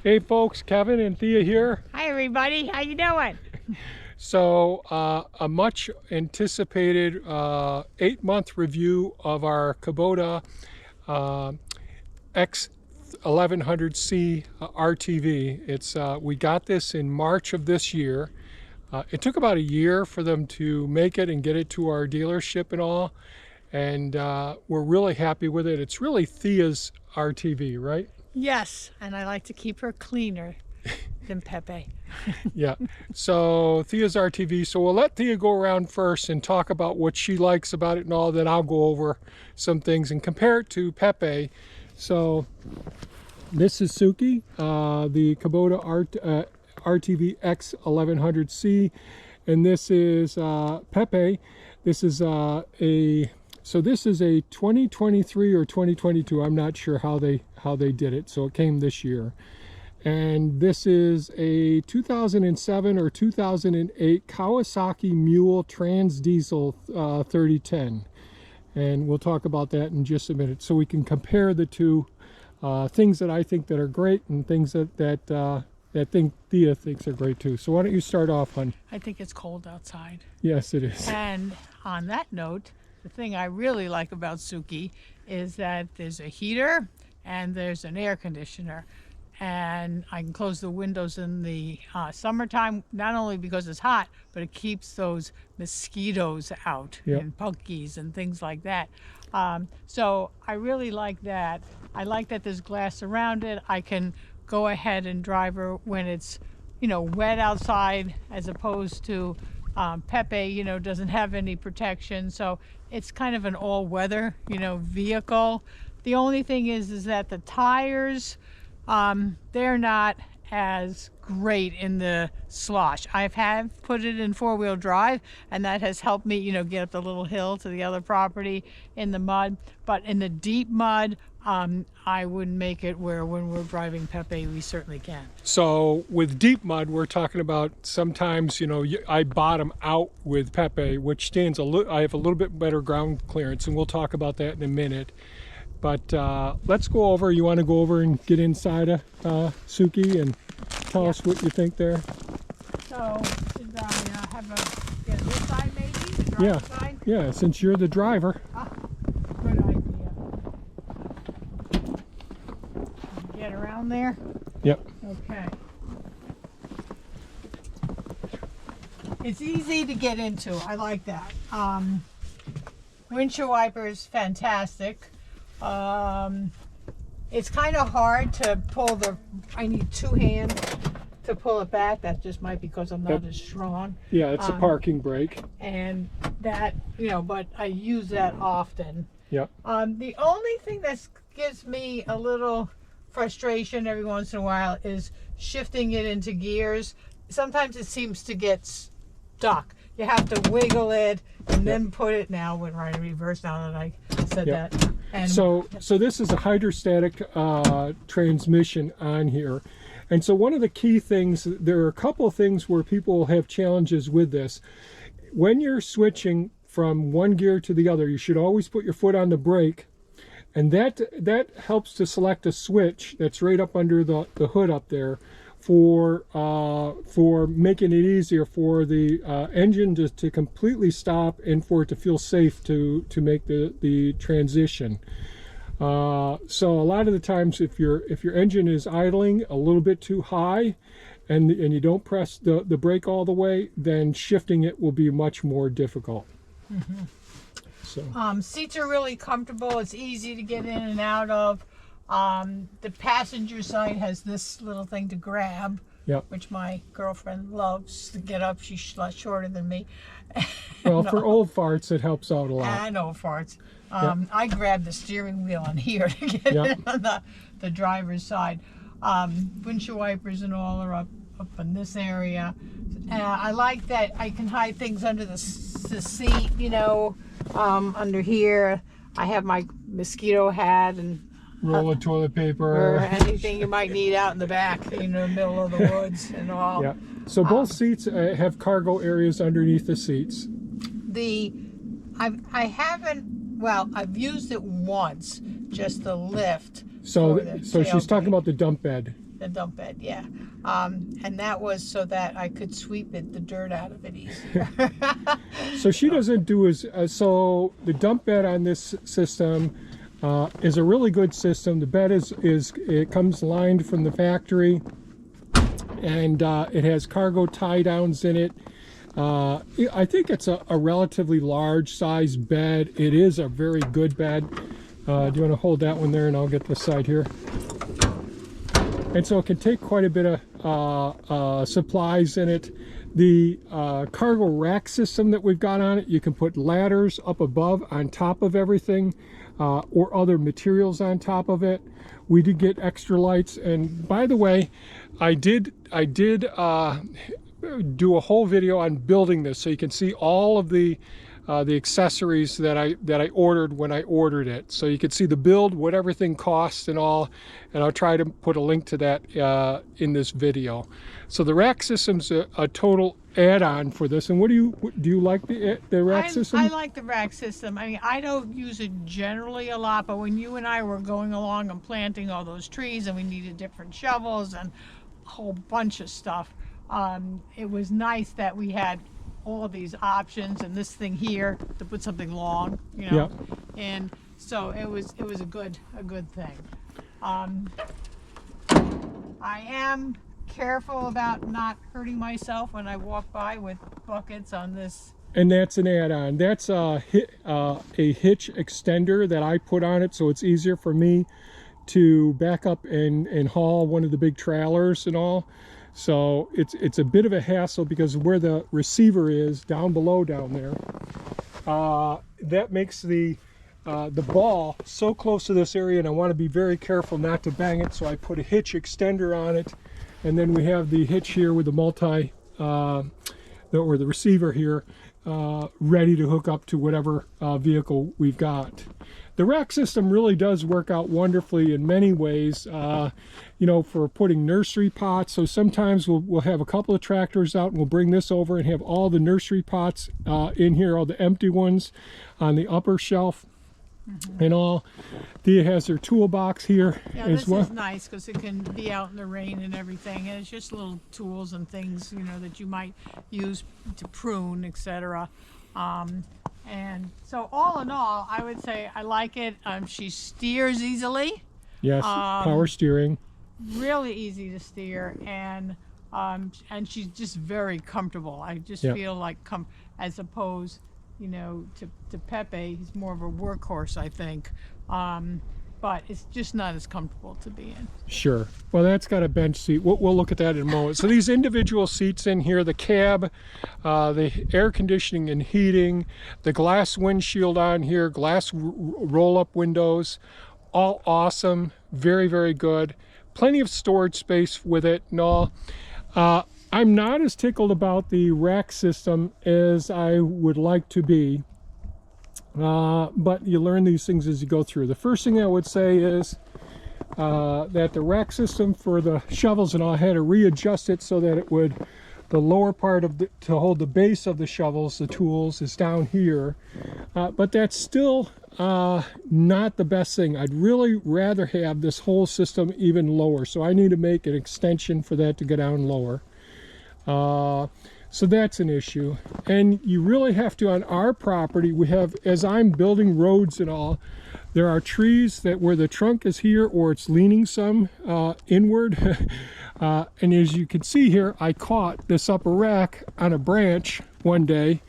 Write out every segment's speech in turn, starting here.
Hey folks, Kevin and Thea here. Hi everybody, how you doing? So a much anticipated 8-month review of our Kubota X1100C RTV. We got this in March of this year. It took about a year for them to make it and get it to our dealership and all, and we're really happy with it. It's really Thea's RTV, right? Yes, and I like to keep her cleaner than Pepe. Yeah, so Thea's RTV. So we'll let Thea go around first and talk about what she likes about it and all. Then I'll go over some things and compare it to Pepe. So this is Suki, the Kubota RTV X1100C, and this is Pepe. This is this is a 2023 or 2022. I'm not sure how they did it. So it came this year. And this is a 2007 or 2008 Kawasaki Mule Trans Diesel 3010. And we'll talk about that in just a minute. So we can compare the two things that I think that are great and things that Thea thinks are great too. So why don't you start off, hon? I think it's cold outside. Yes, it is. And on that note, the thing I really like about Suki is that there's a heater and there's an air conditioner. And I can close the windows in the summertime, not only because it's hot, but it keeps those mosquitoes out. Yep. And punkies and things like that. So I really like that. I like that there's glass around it. I can go ahead and drive her when it's, wet outside, as opposed to Pepe, doesn't have any protection. So it's kind of an all-weather, vehicle. The only thing is that the tires, they're not as great in the slosh. I have put it in four-wheel drive, and that has helped me, get up the little hill to the other property in the mud. But in the deep mud, I wouldn't make it where when we're driving Pepe, we certainly can. So with deep mud, we're talking about sometimes, I bottom out with Pepe, which stands I have a little bit better ground clearance, and we'll talk about that in a minute. But let's go over. You want to go over and get inside of Suki and tell us what you think there? So, should I get this side maybe? The driver's side? Yeah, since you're the driver. Good idea. Get around there? Yep. Okay. It's easy to get into. I like that. Windshield wipers, fantastic. It's kind of hard to pull I need two hands to pull it back. That just might be because I'm not as strong. Yeah, it's a parking brake. And that, but I use that often. Yeah. The only thing that gives me a little frustration every once in a while is shifting it into gears. Sometimes it seems to get stuck. You have to wiggle it and then put it. Now we're right in reverse now that I said that. And so this is a hydrostatic transmission on here. And so one of the key things, there are a couple of things where people have challenges with this. When you're switching from one gear to the other, you should always put your foot on the brake. And that helps to select a switch that's right up under the hood up there for making it easier for the engine to completely stop and for it to feel safe to make the transition. So a lot of the times if your engine is idling a little bit too high and you don't press the brake all the way, then shifting it will be much more difficult. Mm-hmm. So. Seats are really comfortable. It's easy to get in and out of. The passenger side has this little thing to grab, which my girlfriend loves to get up. She's a lot shorter than me. Well, for old farts, it helps out a lot. I know farts. I grab the steering wheel on here to get in on the driver's side. Windshield wipers and all are up in this area. I like that I can hide things under the seat, under here. I have my mosquito hat and roll of toilet paper or anything you might need out in the back, in the middle of the woods and all. Yeah. So both seats have cargo areas underneath the seats. I haven't. Well, I've used it once, just the lift. So she's talking about the dump bed. The dump bed, yeah. And that was so that I could sweep the dirt out of it easier. So she doesn't do as so the dump bed on this system is a really good system. The bed is it comes lined from the factory, and it has cargo tie downs in it. I think it's a relatively large size bed. It is a very good bed. Do you want to hold that one there, and I'll get this side here. And so it can take quite a bit of supplies in it. The cargo rack system that we've got on it, you can put ladders up above on top of everything, or other materials on top of it. We did get extra lights, and by the way, I did do a whole video on building this, so you can see all of the accessories that I ordered when I ordered it. So you can see the build, what everything costs and all, and I'll try to put a link to that in this video. So the rack system's a total add-on for this. And what do you like the rack system? I like the rack system. I mean, I don't use it generally a lot, but when you and I were going along and planting all those trees and we needed different shovels and a whole bunch of stuff, it was nice that we had all these options and this thing here to put something long, you know. Yeah. And so it was a good thing. I am careful about not hurting myself when I walk by with buckets on this. And that's an add-on. That's a hitch extender that I put on it, so it's easier for me to back up and haul one of the big trailers and all. So it's a bit of a hassle because where the receiver is down below down there, that makes the ball so close to this area, and I want to be very careful not to bang it. So I put a hitch extender on it, and then we have the hitch here with the or the receiver here, ready to hook up to whatever vehicle we've got. The rack system really does work out wonderfully in many ways, you know, for putting nursery pots. So sometimes we'll have a couple of tractors out and we'll bring this over and have all the nursery pots in here, all the empty ones on the upper shelf. And all. Thea has her toolbox here as well. This is nice because it can be out in the rain and everything, and it's just little tools and things, you know, that you might use to prune, etc. And so all in all, I would say I like it. She steers easily. Yes, power steering. Really easy to steer, and she's just very comfortable. I just feel like as opposed, you know, to Pepe, he's more of a workhorse, I think. But it's just not as comfortable to be in. Sure. Well, that's got a bench seat. We'll look at that in a moment. So these individual seats in here, the cab, the air conditioning and heating, the glass windshield on here, glass roll-up windows, all awesome. Very, very good. Plenty of storage space with it and all. I'm not as tickled about the rack system as I would like to be. But you learn these things as you go through. The first thing I would say is that the rack system for the shovels and all, I had to readjust it so that it would, the lower part of to hold the base of the shovels, the tools, is down here. But that's still not the best thing. I'd really rather have this whole system even lower. So I need to make an extension for that to go down lower. So that's an issue, and you really have to, on our property, we have, as I'm building roads and all, there are trees that where the trunk is here or it's leaning some inward. And as you can see here, I caught this upper rack on a branch one day.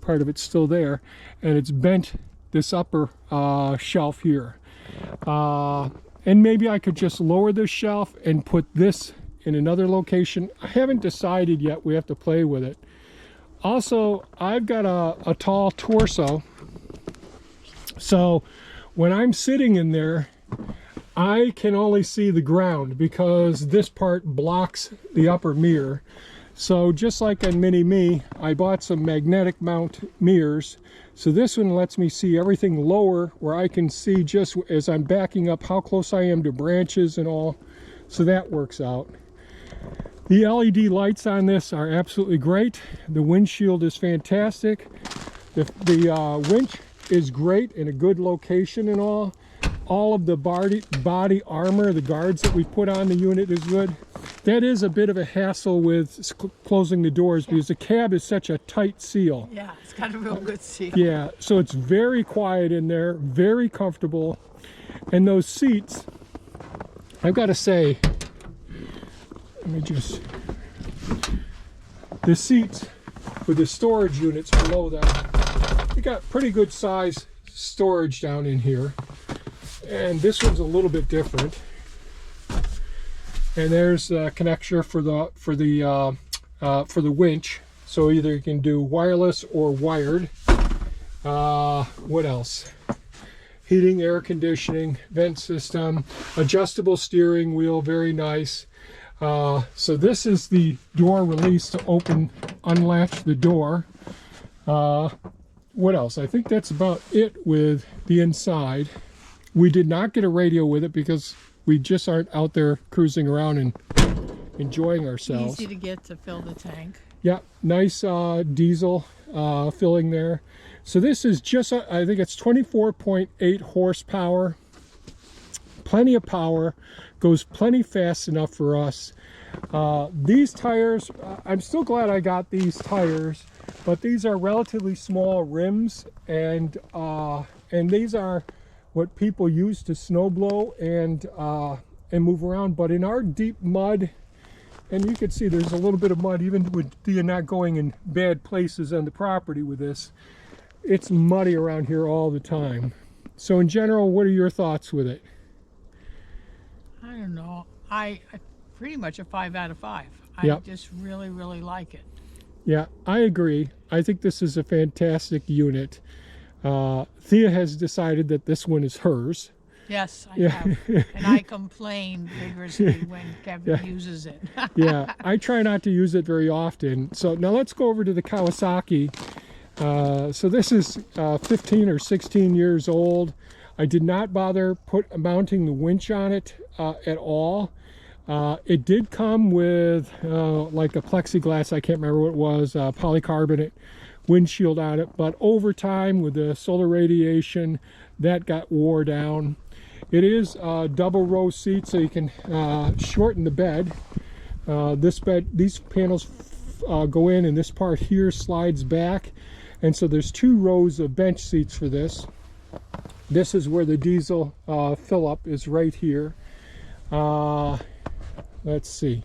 Part of it's still there, and it's bent this upper shelf here. And maybe I could just lower this shelf and put this in another location. I haven't decided yet. We have to play with it. Also, I've got a tall torso, so when I'm sitting in there, I can only see the ground because this part blocks the upper mirror. So just like on Mini Me, I bought some magnetic mount mirrors. So this one lets me see everything lower, where I can see just as I'm backing up how close I am to branches and all. So that works out. The LED lights on this are absolutely great. The windshield is fantastic. The winch is great in a good location and all. all of the body armor, the guards that we put on the unit is good. That is a bit of a hassle with closing the doors because the cab is such a tight seal. Yeah, it's got a real good seal. Yeah, so it's very quiet in there, very comfortable. And those seats, I've got to say, let me just, the seats with the storage units below that, you got pretty good size storage down in here. And this one's a little bit different. And there's the connector for the winch. So either you can do wireless or wired. What else? Heating, air conditioning, vent system, adjustable steering wheel, very nice. So this is the door release to open, unlatch the door. What else? I think that's about it with the inside. We did not get a radio with it because we just aren't out there cruising around and enjoying ourselves. Easy to get to fill the tank. Yeah, nice diesel filling there. So this is just, I think it's 24.8 horsepower. Plenty of power. Goes plenty fast enough for us. These tires, I'm still glad I got these tires, but these are relatively small rims, and these are what people use to snow blow and move around. But in our deep mud, and you can see there's a little bit of mud even with you not going in bad places on the property with this. It's muddy around here all the time. So in general, what are your thoughts with it? I don't know. I pretty much a 5 out of 5. Yep. I just really, really like it. Yeah, I agree. I think this is a fantastic unit. Thea has decided that this one is hers. Yes, I have. And I complain vigorously when Kevin uses it. Yeah, I try not to use it very often. So now let's go over to the Kawasaki. So this is 15 or 16 years old. I did not bother mounting the winch on it at all. It did come with like a plexiglass, I can't remember what it was, polycarbonate windshield on it, but over time with the solar radiation, that got wore down. It is double row seat, so you can shorten the bed. These panels go in, and this part here slides back, and so there's 2 rows of bench seats for this. This is where the diesel fill-up is right here. Let's see.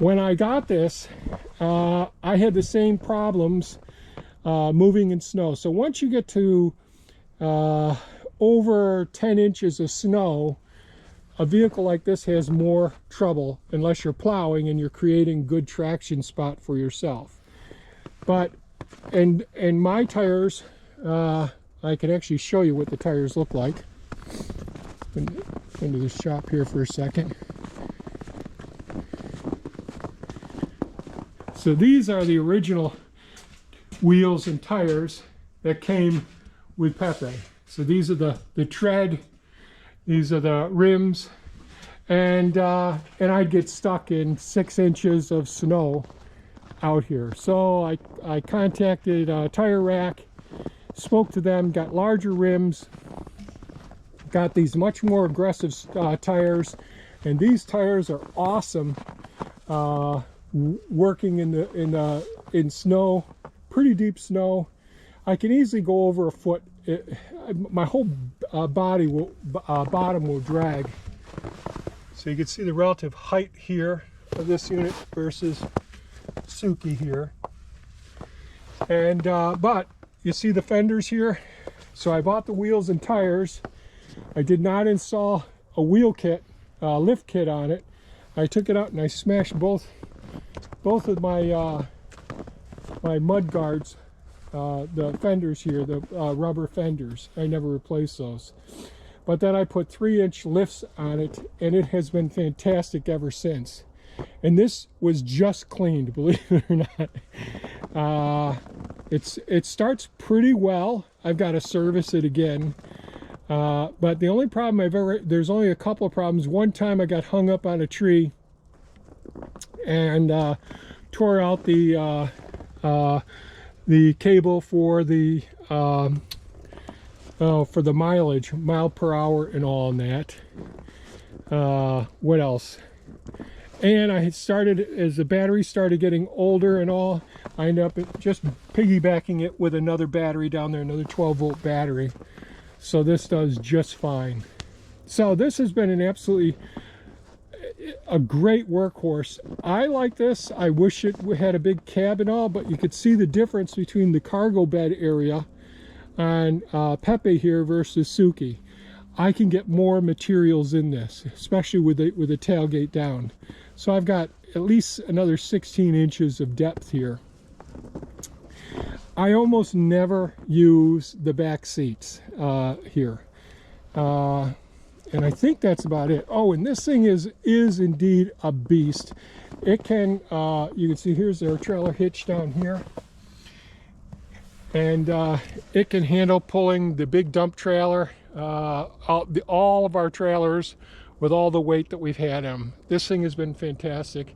When I got this, I had the same problems moving in snow. So once you get to over 10 inches of snow, a vehicle like this has more trouble unless you're plowing and you're creating good traction spot for yourself. But and my tires, I can actually show you what the tires look like. Into the shop here for a second. So these are the original wheels and tires that came with Pepe. So these are the tread, these are the rims, and I'd get stuck in 6 inches of snow out here. So I contacted Tire Rack, spoke to them, got larger rims, got these much more aggressive tires, and these tires are awesome working in snow, pretty deep snow. I can easily go over a foot. My whole bottom will drag. So you can see the relative height here of this unit versus Suki here. And but you see the fenders here. So I bought the wheels and tires. I did not install a wheel kit, lift kit on it. I took it out and I smashed both of my my mud guards, the fenders here, the rubber fenders. I never replaced those. But then I put 3-inch lifts on it, and it has been fantastic ever since. And this was just cleaned, believe it or not. It starts pretty well. I've got to service it again. But the only problem there's only a couple of problems. One time I got hung up on a tree and tore out the cable for the for the mileage, mile per hour and all on that. What else? And I had started, as the battery started getting older and all, I ended up just piggybacking it with another battery down there, another 12-volt battery. So this does just fine. So this has been an absolutely a great workhorse. I like this. I wish it had a big cab and all, but you could see the difference between the cargo bed area on Pepe here versus Suki. I can get more materials in this, especially with the tailgate down. So I've got at least another 16 inches of depth here. I almost never use the back seats here. And I think that's about it. Oh, and this thing is indeed a beast. It can, you can see here's our trailer hitch down here. And it can handle pulling the big dump trailer, all of our trailers with all the weight that we've had in them. This thing has been fantastic.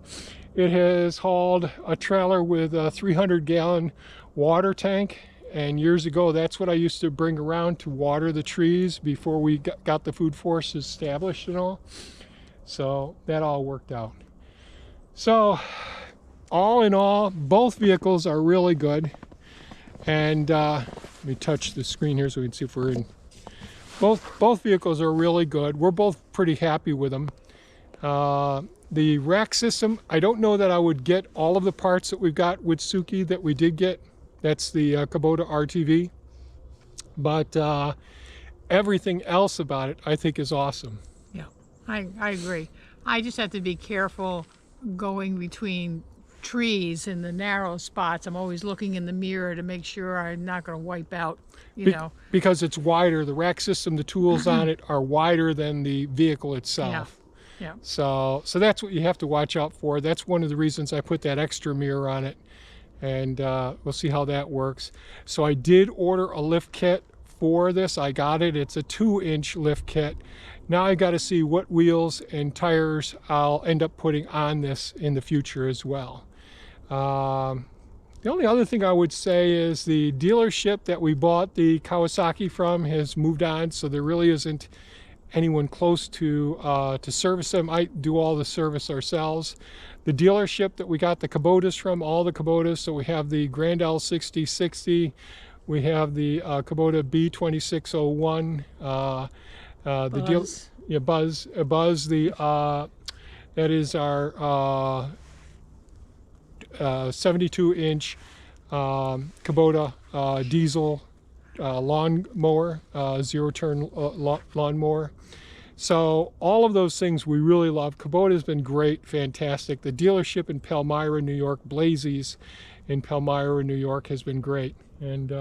It has hauled a trailer with a 300-gallon water tank, and years ago that's what I used to bring around to water the trees before we got the food forest established and all. So that all worked out. So all in all, both vehicles are really good. And let me touch the screen here so we can see if we're in. Both vehicles are really good. We're both pretty happy with them. The rack system, I don't know that I would get all of the parts that we've got with Suki that we did get. That's the Kubota RTV. But everything else about it I think is awesome. Yeah, I agree. I just have to be careful going between trees in the narrow spots. I'm always looking in the mirror to make sure I'm not going to wipe out, you know. Because it's wider. The rack system, the tools on it are wider than the vehicle itself. Yeah. So that's what you have to watch out for. That's one of the reasons I put that extra mirror on it. And we'll see how that works. So I did order a lift kit for this. I got it. It's a 2-inch lift kit. Now I got to see what wheels and tires I'll end up putting on this in the future as well. The only other thing I would say is the dealership that we bought the Kawasaki from has moved on, so there really isn't anyone close to service them. I do all the service ourselves. The dealership that we got the Kubotas from, all the Kubotas, so we have the Grand L6060, we have the Kubota B2601, Buzz, that is our 72-inch Kubota diesel lawn mower, zero-turn lawn mower. So all of those things we really love. Kubota has been great, fantastic. The dealership in Palmyra, New York, Blazy's in Palmyra, New York, has been great. And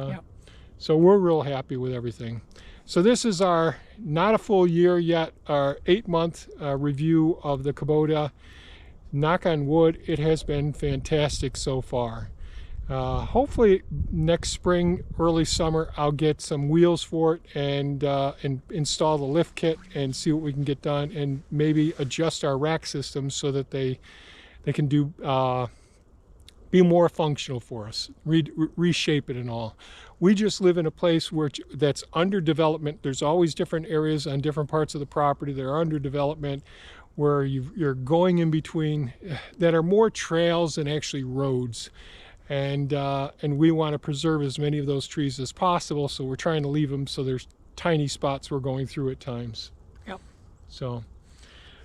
so we're real happy with everything. So this is our, not a full year yet, our 8-month review of the Kubota. Knock on wood, it has been fantastic so far. Hopefully next spring, early summer, I'll get some wheels for it and install the lift kit and see what we can get done, and maybe adjust our rack system so that they can do be more functional for us, reshape it and all. We just live in a place that's under development. There's always different areas on different parts of the property that are under development, where you're going in between, that are more trails than actually roads. And we want to preserve as many of those trees as possible, so we're trying to leave them so there's tiny spots we're going through at times. Yep. So,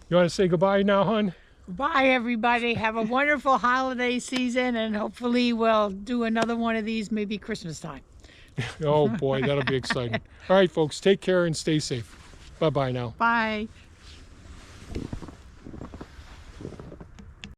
you want to say goodbye now, hon? Bye, everybody. Have a wonderful holiday season, and hopefully we'll do another one of these maybe Christmas time. Oh boy, that'll be exciting. All right, folks, take care and stay safe. Bye-bye now. Bye.